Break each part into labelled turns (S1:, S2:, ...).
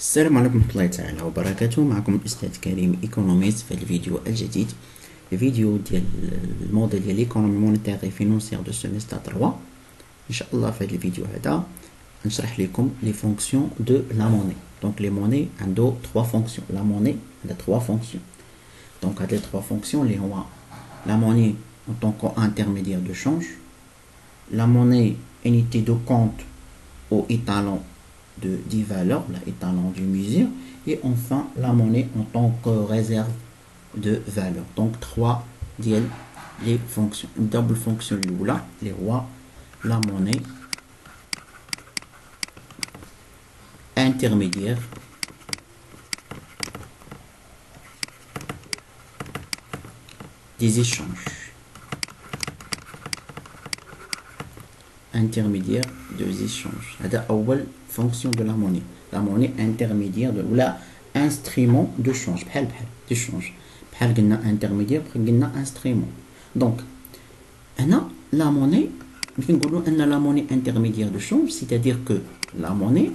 S1: السلام عليكم ورحمة الله تعالى وبركاته. معكم الأستاذ كريم إيكونوميست في الفيديو الجديد، الفيديو ديال الموديل ديال ليكونومي مونيتير فينونسيير دو سيمستر 3. إن شاء الله في هذا الفيديو هذا نشرح لكم لي فونكسيون دو لا موني. دونك لي موني عندو 3 فونكسيون، لا موني عندها 3 فونكسيون. دونك هاد لي 3 فونكسيون اللي هو لا موني en tant qu'intermédiaire de change, la monnaie unité de compte ou étalon de 10 valeurs, l'étalon du mesure, et enfin la monnaie en tant que réserve de valeurs. Donc 3 les fonctions. Une double fonction là, les rois, la monnaie intermédiaire des échanges. Intermédiaire des échanges. C'est la fonction de la monnaie. La monnaie intermédiaire ou la instrument de change. De change. Intermédiaire, instrument. Donc, la monnaie, la monnaie intermédiaire de change, c'est-à-dire que la monnaie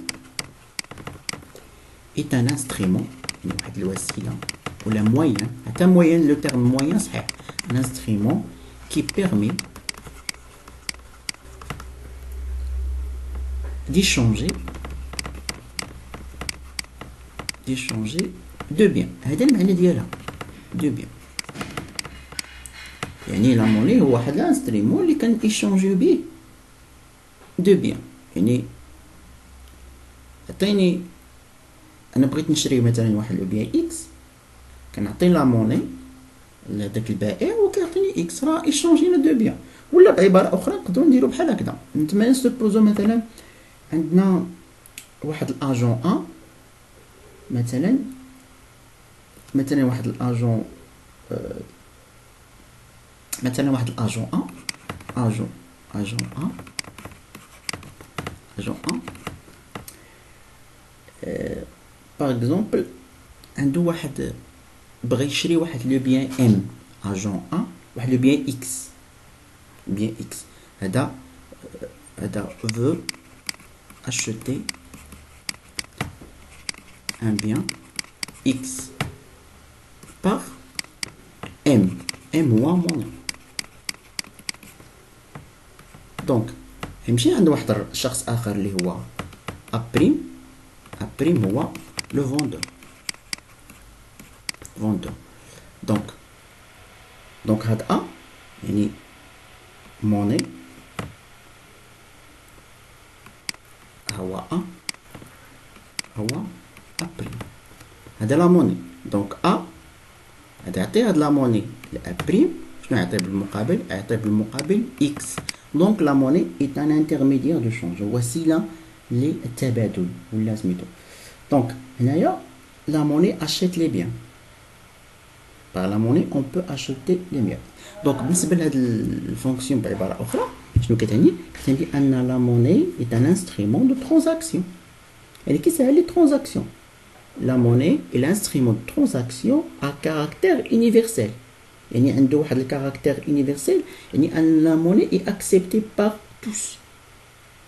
S1: est un instrument, ou la moyen, le terme moyen, c'est un instrument qui permet d'échanger de biens. هذا المعنى ديالها de biens. يعني لا موني هو واحد الانسترومون اللي كنيشونجيو به دو بيان. يعني عطيني انا بغيت نشري مثلا واحد لو بيان اكس، كنعطي لا موني لهداك البائع وكيعطيني اكس، راه ايشونجينا دو بيان. ولا بعباره اخرى نقدروا نديرو بحال هكذا. نتمنى نسبوزو مثلا عندنا واحد الاجون ا، مثلا واحد الاجون باغ اكزومبل عنده واحد بغى يشري واحد لو بيان ام، اجون ا واحد لو بيان اكس، هذا veut acheter un bien X par M. M هو monnaie. دونك يمشي عند واحد شخص آخر اللي هو A prime هو le vendeur. دونك هاد A يعني monnaie هو A prime. هذا لا موني. دونك A هذا يعطي هاد لا موني ل A prime. شنو يعطي بالمقابل؟ يعطي بالمقابل X. دونك لا موني est un intermédiaire de change، وسيلة للتبادل ولا سميتو. دونك هنايا لا موني achète les biens. par la monnaie on peut acheter les biens. دونك بالنسبة لهاد الفونكسيون بعبارة أخرى شنو كتعني؟ كتعني أن لا موني est un instrument de transaction. يعني كيسهل لي ترانزاكسيون. La monnaie est l'instrument de transaction à caractère universel. يعني عنده واحد الكاركتير universel، يعني أن la monnaie est acceptée par tous.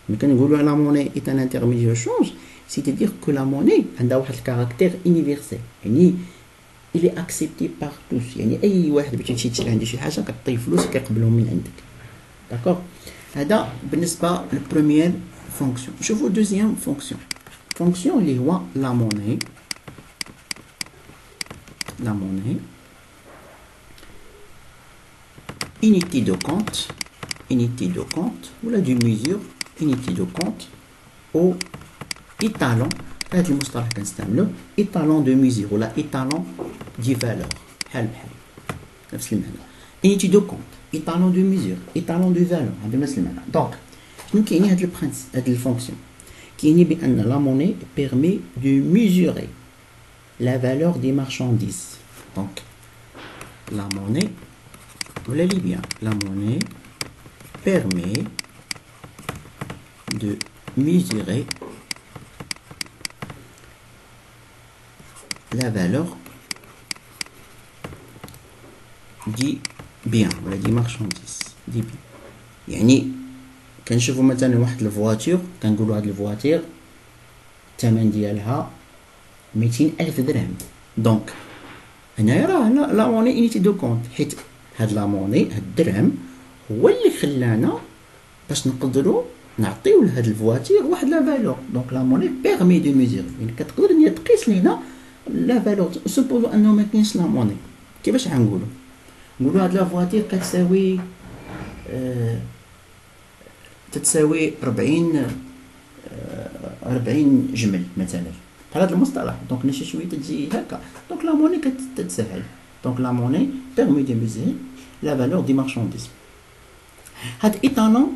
S1: ملي كنقولوا la monnaie est un intermédiaire de change، c'est-à-dire que la monnaie عندها واحد الكاركتير universel، يعني il est accepté par tous. يعني أي واحد بغيتي تمشي تشري عندي شي حاجة كطيب فلوس كيقبلهم من عندك. داكوغ؟ هذا بالنسبة للبروميير فونكسيون. نشوفوا دوزيام فونكسيون اللي هو la monnaie unité de compte ou la du mesure unité de compte ou étalon. هذا المصطلح كنستعملو étalon de mesure ولا étalon دي فالور، بحال نفس المعنى. unité de compte، étalon de mesure، étalon de valeur، هذا نفس المعنى. دونك شنو كيعني هاد البرانسيپ، هاد الفونكسيون؟ كيعني بأن لا موني permet de mesurer la valeur des marchandises. Donc la monnaie voilà les biens. La monnaie permet de mesurer la valeur des biens ولا des marchandises des biens. يعني كنشوفوا مثلا واحد الفواتور، كنقولوا هاد الفواتير الثمن ديالها 200,000 درهم. دونك هنايا راه لا موني انيتي دو كونت، حيت هاد لا موني هاد الدرهم هو اللي خلانا باش نقدروا نعطيو لهاد الفواتير واحد لا فالور. دونك لا موني بيرمي دو ميزور، يعني كتقدر هي تقيس لينا لا فالور. سوبوزو انه ما كاينش لا موني، كيفاش غنقولوا؟ نقولوا هاد لا فواتير كتساوي تتساوي 40 جمل مثلا، بحال هذا المصطلح. دونك نمشي شويه تجي هكا. دونك لا موني كتتسهل. دونك لا موني بيرمي دو ميزور لا فالور دي مارشانديز. هاد ايطالون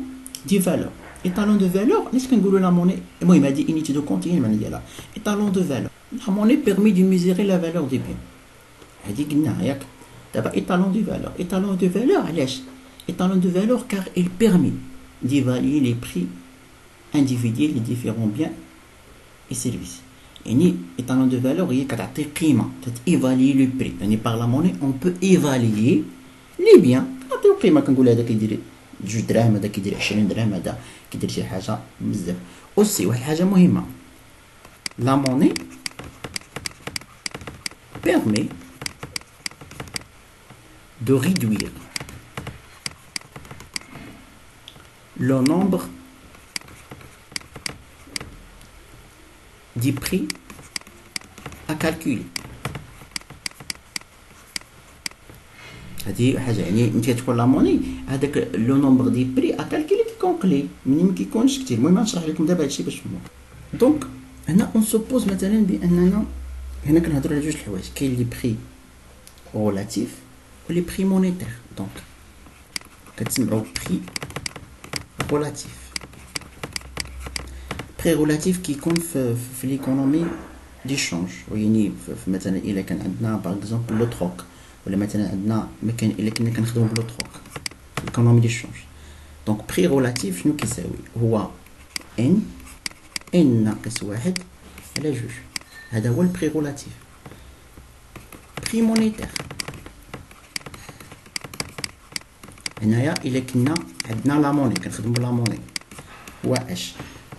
S1: دي فالور، ايطالون دو فالور علاش كنقولوا لا موني؟ المهم هادي انيتي دو كونت هي المعنى ديالها. ايطالون دو فالور، لا موني بيرمي دو ميزوري لا فالور دي بيان، هادي قلناها ياك. دابا ايطالون دو فالور، ايطالون دو فالور علاش؟ ايطالون دو فالور كار il permet d'évaluer les prix individuels des différents biens et services. يعني étalon de valeur هي كتعطي قيمة، تتيفالي لو بري. يعني par la monnaie on peut évaluer les biens، كنعطيو قيمة، كنقول هذا كيدير 2 دراهم، هذا كيدير 20 درهم، هذا كيدير شي حاجة بزاف. أوسي واحد الحاجة مهمة، la monnaie permet de réduire le nombre des prix à calculer. هذه حاجه، يعني انت تكون لا موني هذاك لو نومبر دي بري ا كالكولي كيكون قليل، ملي ما كيكونش كثير. المهم نشرح لكم دابا هادشي باش تفهموا. دونك هنا اون سوبوز مثلا باننا هنا كنهضروا على جوج الحوايج، كاين لي بري رولاتيف و لي بري مونيتير. دونك كتسمعوا بري رولاتيف. بري رولاتيف كيكون في ليكونومي دي شونج، يعني مثلا الا كان عندنا باغ اكزومبل لو تروك، ولا مثلا عندنا مكان الا كنا كنخدموا بلو تروك، ليكونومي دي شونج. دونك بري رولاتيف شنو كيساوي؟ هو ان ناقص 1 على 2، هذا هو البري رولاتيف. بري مونيتير هنايا الا كنا عندنا لا موني كنخدموا بلا موني، هو اش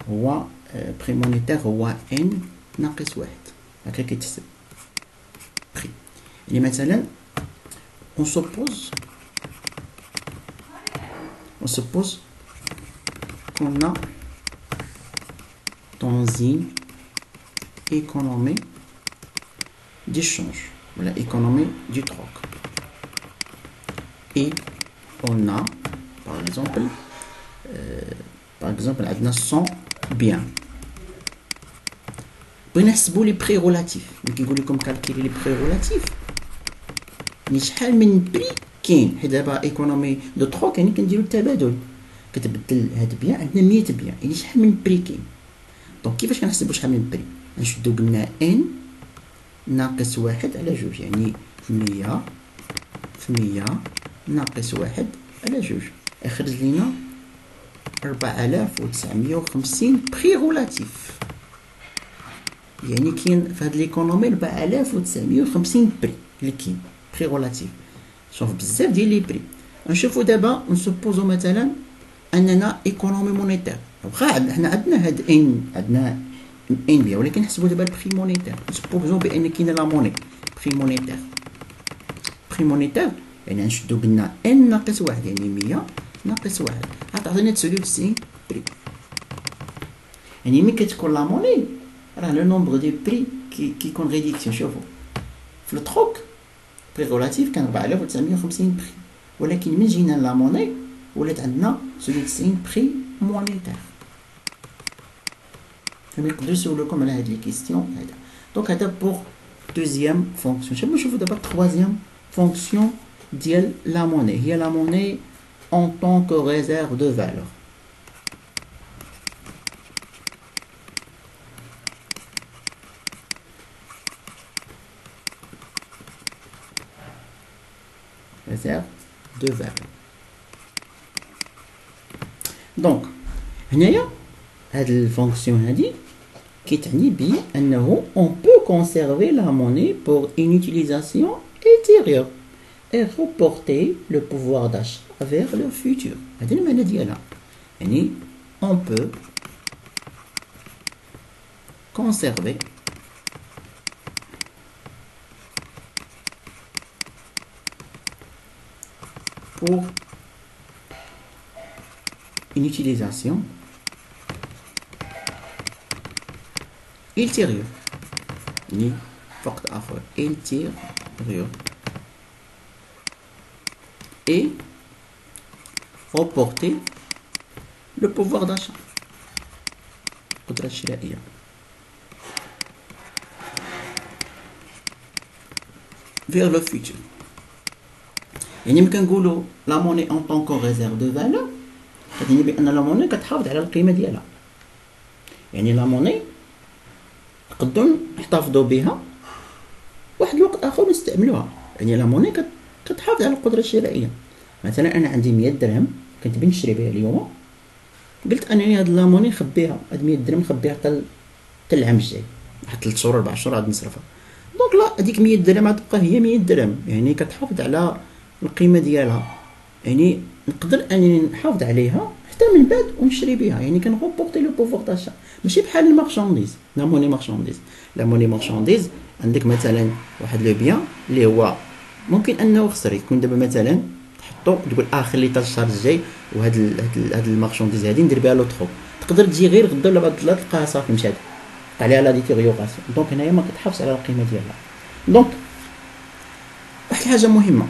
S1: هو بري مونيتير هو ان ناقص 1، هكا كيتحسب بري. يعني مثلا on suppose qu'on a dans une économie d'échange, la économie du troc, et on a par exemple عندنا 100 biens. بغينا نحسبوا لي بري رولاتيف، ملي كنقول لكم كالكيلي لي بري رولاتيف يعني شحال من بري كاين. حيت دابا ايكونومي دو تروك يعني كنديرو التبادل، كتبدل هاد بيان عندنا 100 بيان، يعني شحال من بري كاين. دونك كيفاش كنحسبوا شحال من بري؟ نشدو قلنا ان ناقص 1 على 2، يعني 100 في 100 ناقص 1 على 2 يخرج لينا 4950 بري رولاتيف. يعني كاين في هاد ليكونومي 4950 بري اللي كاين بري رولاتيف. شوف بزاف ديال لي بري. نشوفوا دابا نسوبوزو مثلا اننا ايكونومي مونيتير، واخا حنا عندنا هاد عندنا ان بيان، ولكن نحسبوا دابا البري مونيتير. نسوبوزو بان كاينه لا موني بري مونيتير. بري مونيتير يعني نشدو قلنا ان ناقص 1، يعني 100 ناقص 1 غتعطينا 99 بري. يعني ملي كتكون لا موني راه لو نومبر دي بري كيكون ريديكسيون. شوفوا في التروك بري رولاتيف كان 4950 بري، ولكن من جينا لا موني ولات عندنا 99 بري مونيتير. فما يقدروا يسولوكم على هاد لي كيستيون هذا. دونك هذا بوغ دوزيام فونكسيون. نشوفوا دابا تروازيام فونكسيون ديال لا موني، هي لا موني en tant que réserve de valeur. Réserve de valeur. Donc هنايا هاد الفونكسيون هادي كيتعني بأنه on peut conserver la monnaie pour une utilisation ultérieure et reporter le pouvoir d'achat vers le futur. هذا المعنى ديالها. يعني on peut conserver pour une utilisation ultérieure. يعني في وقت آخر ultérieur et reporter le pouvoir d'achat القدرة الشرائية. vers le futur. يعني ملي كنقولوا لا موني en tant que réserve de valeur كتعني بأن لا موني كتحافظ على القيمة ديالها. يعني لا موني نقدروا نحتفظوا بها واحد الوقت آخر نستعملوها. يعني لا موني كتحافظ على القدرة الشرائية. مثلا أنا عندي 100 درهم كنت بغيت نشري بها اليوم، قلت أنني هاد لا موني نخبيها، هاد 100 درهم نخبيها حتى العام الجاي، واحد 3 شهور 4 شهور عاد نصرفها. دونك لا هذيك 100 درهم غتبقى هي 100 درهم، يعني كتحافظ على القيمة ديالها. يعني نقدر انني نحافظ عليها حتى من بعد ونشري بها. يعني كنغوبورتي لو بوفوار داشا، ماشي بحال المارشانديز. لا موني مارشانديز، لا موني مارشانديز عندك مثلا واحد لو بيان اللي هو ممكن انه خسر يكون دابا مثلا تحطو تقول خلي حتى الشهر الجاي وهاد المارشانديز هادي ندير بها لوطخو، تقدر تجي غير غدا ولا بعد ثلاث تلقاها صافي مشات عليها لا ديتيريوراسيون. دونك هنايا ما كتحافظش على القيمه ديالها. دونك واحد الحاجه مهمه،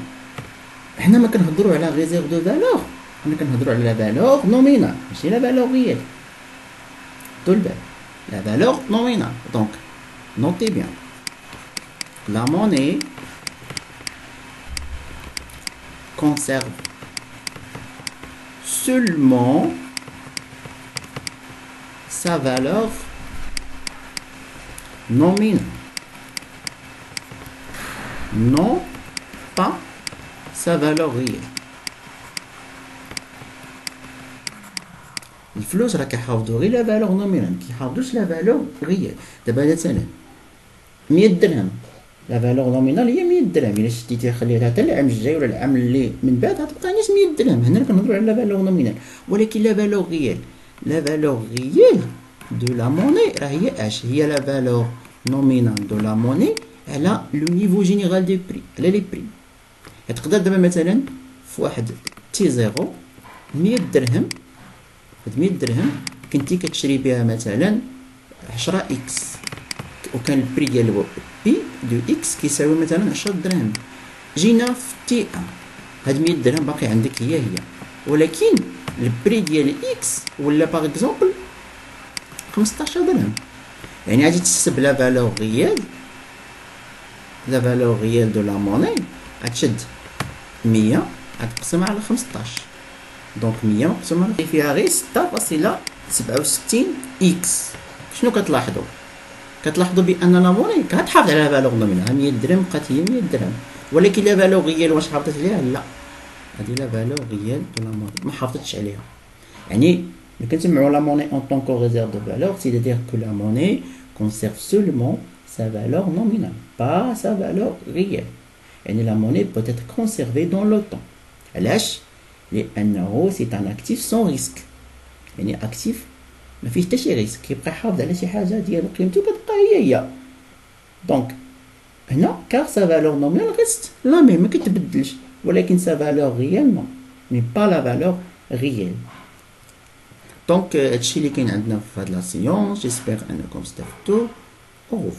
S1: حنا ما كنهضروا على ريزيرف دو فالور، حنا كنهضروا على لا فالور نومينال ماشي لا فالور ريال. طول بال لا فالور نومينال. دونك نوتي بيان la monnaie conserve seulement sa valeur nominale, non pas sa valeur réelle. الفلوس راه كيحافظوا غير لا فالور نومينال، كيحافظوش لا فالور ريال. دابا مثلا 100 درهم لا فالور نومينال هي 100 درهم، الا شديتيها خليتها حتى العام الجاي ولا العام اللي من بعد غتبقى نيت 100 درهم. هنا كنهضروا على لا فالور نومينال. ولكن لا فالور ريال، لا فالور ريال دو لا موني راه هي اش؟ هي لا فالور نومينال دو لا موني على لو نيفو جينيرال دو بري، على لي بري. تقدر دابا مثلا في واحد تي زيرو 100 درهم، هاد 100 درهم كنتي كتشري بها مثلا 10 اكس، وكان البري ديال بي دو اكس كيساوي مثلا 10 دراهم. جينا في تي ان، هاد 100 درهم باقي عندك هي ولكن البري ديال اكس ولا باغ اكزومبل 15 درهم. يعني غادي تحسب لا فالور ريال، لا فالور ريال دو لا موني غتشد 100 غتقسم على 15، دونك 100 مقسوم على فيها غير 6.67 اكس. شنو كتلاحظوا؟ كتلاحظوا بان لا موني كتحافظ على فالور نومينال، 100 درهم بقات هي 100 درهم. ولكن لا فالور ريال واش حافظت عليها؟ لا، هذه لا فالور ريال دو لا موني ما حافظتش عليها. يعني ملي كنسمعوا لا موني اون طون كو ريزيرف دو فالور c'est-à-dire que la monnaie conserve seulement sa valeur nominale, pas sa valeur réelle. يعني la monnaie peut être conservée dans le temps. علاش؟ لانه سي ان اكتيف سون ريسك. يعني اكتيف ما فيه حتى شي ريسك، كيبقى يحافظ على شي حاجه ديالو قيمته كتبقى هي. دونك هنا كار سا فالور نومينال ريست لا ميم ما كيتبدلش، ولكن سا فالور ريال نو مي با لا فالور ريال. دونك هادشي اللي كاين عندنا في هاد لا سيونس. جيسبر انكم استفدتوا. او